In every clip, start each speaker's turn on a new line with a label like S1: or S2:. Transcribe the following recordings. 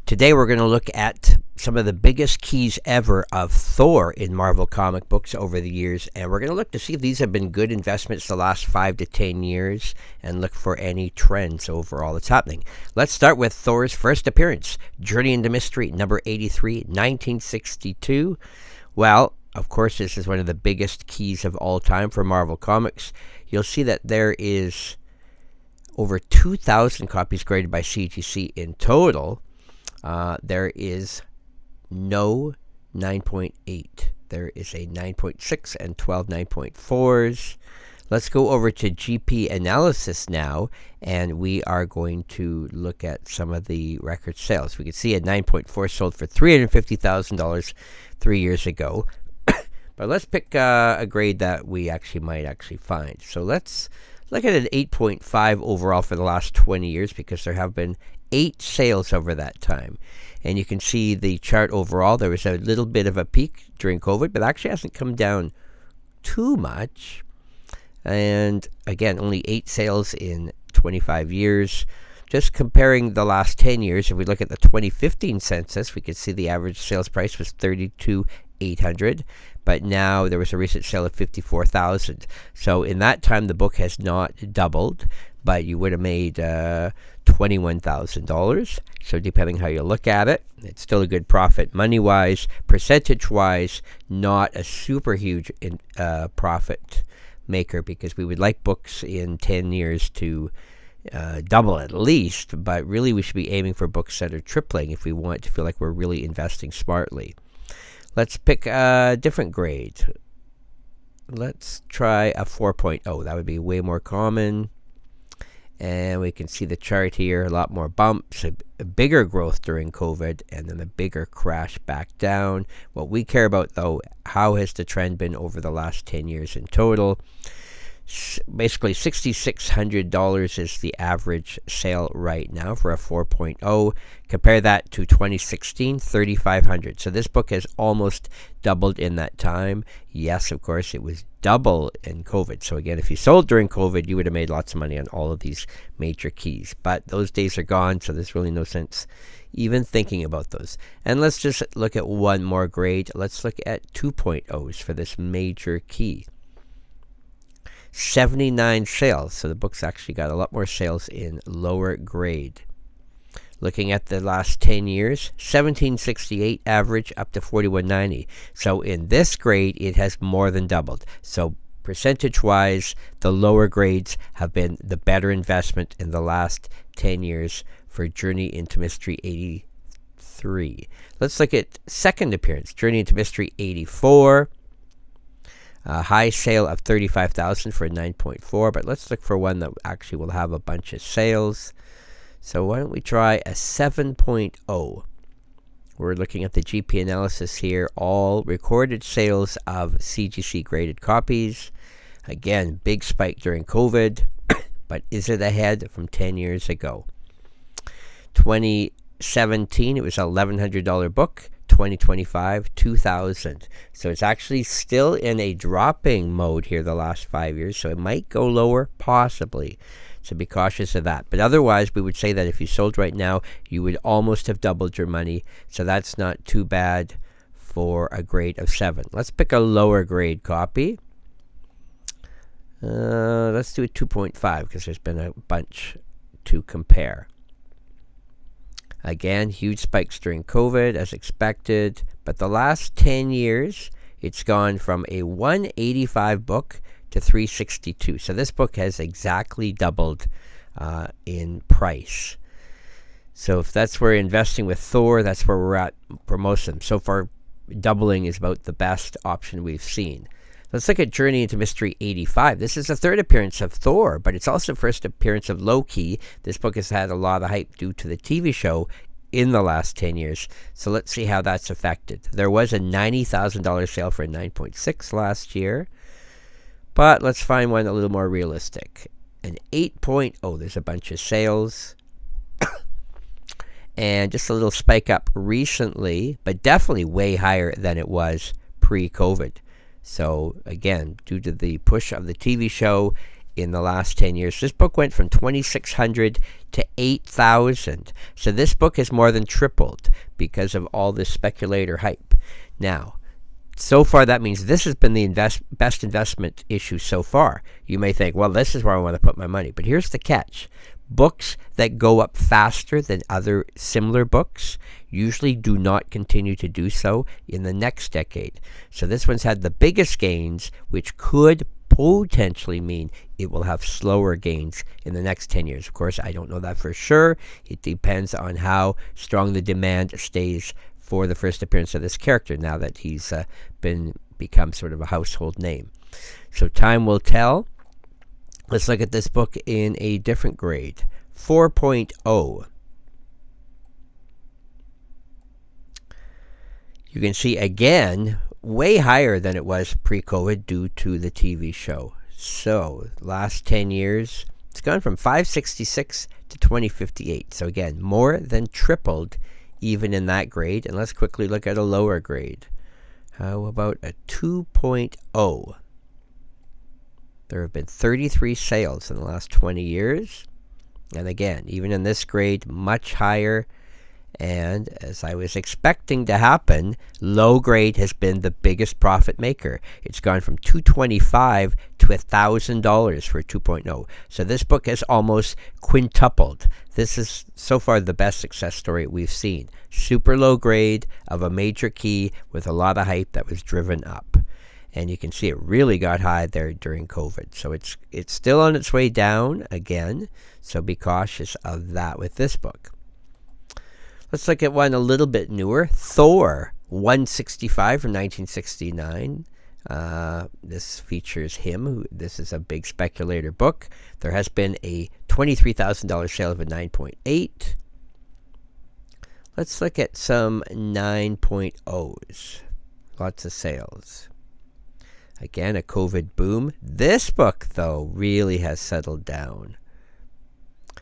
S1: Today we're going to look at some of the biggest keys ever of Thor in Marvel comic books over the years, and we're going to look to see if these have been good investments the last 5 to 10 years and look for any trends overall that's happening. Let's start with Thor's first appearance, Journey into Mystery, number 83, 1962. Well, of course, this is one of the biggest keys of all time for Marvel Comics. You'll see that there is over 2,000 copies graded by CGC in total. There is no 9.8. There is a 9.6 and 12 9.4s. Let's go over to GP analysis now, and we are going to look at some of the record sales. We can see a 9.4 sold for $350,000 3 years ago. But let's pick a grade that we might find. So let's look at an 8.5 overall for the last 20 years because there have been 8 sales over that time. And you can see the chart overall. There was a little bit of a peak during COVID, but actually hasn't come down too much. And again, only 8 sales in 25 years. Just comparing the last 10 years, if we look at the 2015 census, we can see the average sales price was $32,800. But now there was a recent sale of $54,000. So in that time, the book has not doubled, but you would have made $21,000. So depending how you look at it, it's still a good profit money-wise. Percentage-wise, not a super huge profit maker because we would like books in 10 years to double at least, but really we should be aiming for books that are tripling if we want to feel like we're really investing smartly. Let's pick a different grade. Let's try a 4.0. That would be way more common. And we can see the chart here, a lot more bumps, a bigger growth during COVID, and then a bigger crash back down. What we care about, though, how has the trend been over the last 10 years in total? Basically, $6,600 is the average sale right now for a 4.0. Compare that to 2016, $3,500. So this book has almost doubled in that time. Yes, of course, it was double in COVID. So again, if you sold during COVID, you would have made lots of money on all of these major keys. But those days are gone, so there's really no sense even thinking about those. And let's just look at one more grade. Let's look at 2.0s for this major key. 79 sales. So the book's actually got a lot more sales in lower grade. Looking at the last 10 years, 1768 average up to 4190. So in this grade, it has more than doubled. So percentage-wise, the lower grades have been the better investment in the last 10 years for Journey into Mystery 83. Let's look at second appearance, Journey into Mystery 84. A high sale of $35,000 for a 9.4, but let's look for one that actually will have a bunch of sales. So why don't we try a 7.0? We're looking at the GP analysis here, all recorded sales of CGC graded copies. Again, big spike during COVID, but is it ahead from 10 years ago? 2017, it was an $1,100 book. 2025, $2,000. So it's actually still in a dropping mode here the last 5 years. So it might go lower, possibly. So be cautious of that. But otherwise, we would say that if you sold right now, you would almost have doubled your money. So that's not too bad for a grade of 7. Let's pick a lower grade copy. Let's do a 2.5 because there's been a bunch to compare. Again, huge spikes during COVID, as expected. But the last 10 years, it's gone from a 185 book to 362. So this book has exactly doubled in price. So if that's where you're investing with Thor, that's where we're at for most of them. So far, doubling is about the best option we've seen. Let's look at Journey into Mystery 85. This is the third appearance of Thor, but it's also the first appearance of Loki. This book has had a lot of hype due to the TV show in the last 10 years. So let's see how that's affected. There was a $90,000 sale for a 9.6 last year, but let's find one a little more realistic. An 8.0, there's a bunch of sales. And just a little spike up recently, but definitely way higher than it was pre-COVID. So again, due to the push of the TV show in the last 10 years. This book went from 2,600 to 8,000. So this book has more than tripled because of all this speculator hype. Now, so far, that means this has been the best investment issue so far. You may think, well, this is where I want to put my money. But here's the catch. Books that go up faster than other similar books usually do not continue to do so in the next decade. So this one's had the biggest gains, which could potentially mean it will have slower gains in the next 10 years. Of course, I don't know that for sure. It depends on how strong the demand stays for the first appearance of this character now that he's become sort of a household name. So time will tell. Let's look at this book in a different grade, 4.0. You can see again way higher than it was pre-COVID due to the TV show. So last 10 years, it's gone from 566 to 2058. So again, more than tripled even in that grade. And let's quickly look at a lower grade. How about a 2.0? There have been 33 sales in the last 20 years. And again, even in this grade, much higher. And as I was expecting to happen, low grade has been the biggest profit maker. It's gone from $225 to $1,000 for 2.0. So this book has almost quintupled. This is so far the best success story we've seen. Super low grade of a major key with a lot of hype that was driven up. And you can see it really got high there during COVID. So it's still on its way down again. So be cautious of that with this book. Let's look at one a little bit newer. THOR 165 from 1969. This features him. This is a big speculator book. There has been a $23,000 sale of a 9.8. Let's look at some 9.0s. Lots of sales. Again, a COVID boom. This book, though, really has settled down.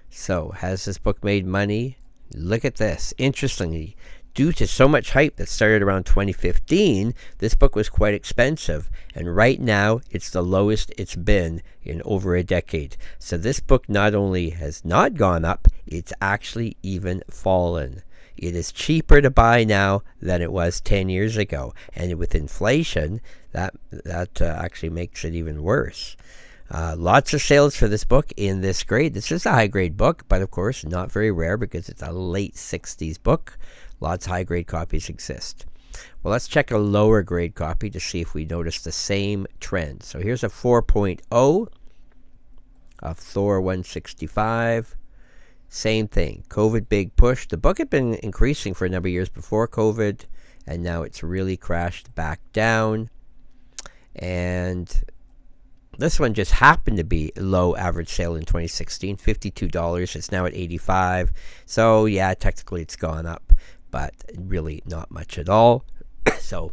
S1: So, has this book made money? Look at this. Interestingly, due to so much hype that started around 2015, this book was quite expensive. And right now, it's the lowest it's been in over a decade. So this book not only has not gone up, it's actually even fallen. It is cheaper to buy now than it was 10 years ago. And with inflation, that actually makes it even worse. Lots of sales for this book in this grade. This is a high-grade book, but of course not very rare because it's a late 60s book. Lots of high-grade copies exist. Well, let's check a lower-grade copy to see if we notice the same trend. So here's a 4.0 of THOR 165. Same thing. COVID big push. The book had been increasing for a number of years before COVID, and now it's really crashed back down. And this one just happened to be low average sale in 2016, $52. It's now at $85. So yeah, technically it's gone up, but really not much at all. So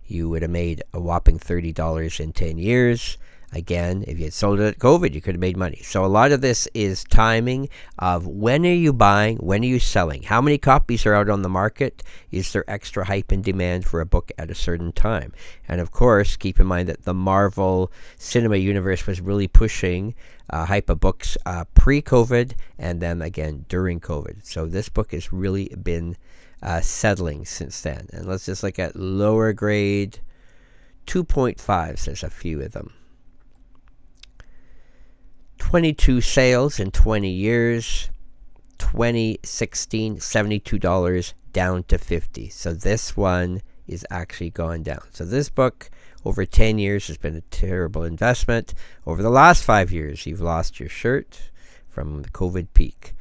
S1: you would have made a whopping $30 in 10 years. Again, if you had sold it at COVID, you could have made money. So a lot of this is timing of when are you buying, when are you selling, how many copies are out on the market, is there extra hype and demand for a book at a certain time. And of course, keep in mind that the Marvel cinema universe was really pushing hype of books pre-COVID and then again during COVID. So this book has really been settling since then. And let's just look at lower grade 2.5s. There's a few of them. 22 sales in 20 years. 2016, $72 down to $50. So this one is actually gone down. So this book over 10 years has been a terrible investment. Over the last 5 years, you've lost your shirt from the COVID peak.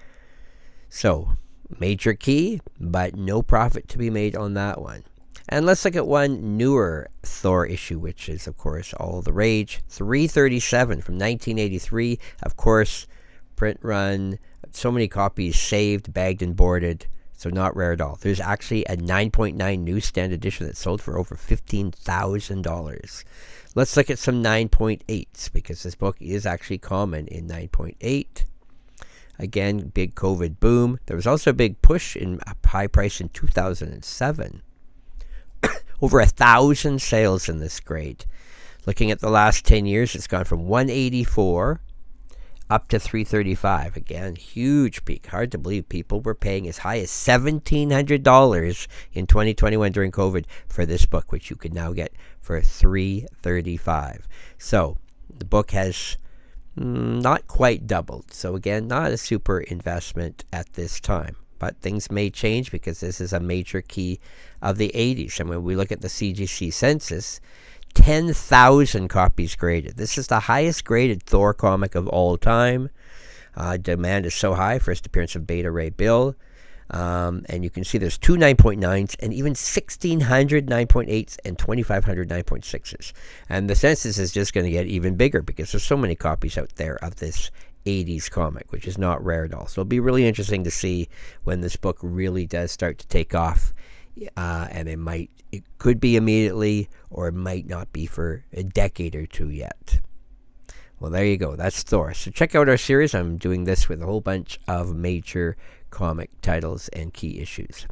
S1: So major key, but no profit to be made on that one. And let's look at one newer THOR issue, which is, of course, all the rage. 337 from 1983. Of course, print run. So many copies saved, bagged, and boarded. So not rare at all. There's actually a 9.9 newsstand edition that sold for over $15,000. Let's look at some 9.8s because this book is actually common in 9.8. Again, big COVID boom. There was also a big push in a high price in 2007. Over 1,000 sales in this grade. Looking at the last 10 years, it's gone from 184 up to $335. Again, huge peak. Hard to believe people were paying as high as $1,700 in 2021 during COVID for this book, which you can now get for $335. So the book has not quite doubled. So again, not a super investment at this time. But things may change because this is a major key of the 80s. And when we look at the CGC census, 10,000 copies graded. This is the highest graded Thor comic of all time. Demand is so high. First appearance of Beta Ray Bill. And you can see there's two 9.9s and even 1,600 9.8s and 2,500 9.6s. And the census is just going to get even bigger because there's so many copies out there of this 80s comic, which is not rare at all. So it'll be really interesting to see when this book really does start to take off. And it could be immediately, or it might not be for a decade or two yet. Well, there you go. That's Thor. So check out our series. I'm doing this with a whole bunch of major comic titles and key issues.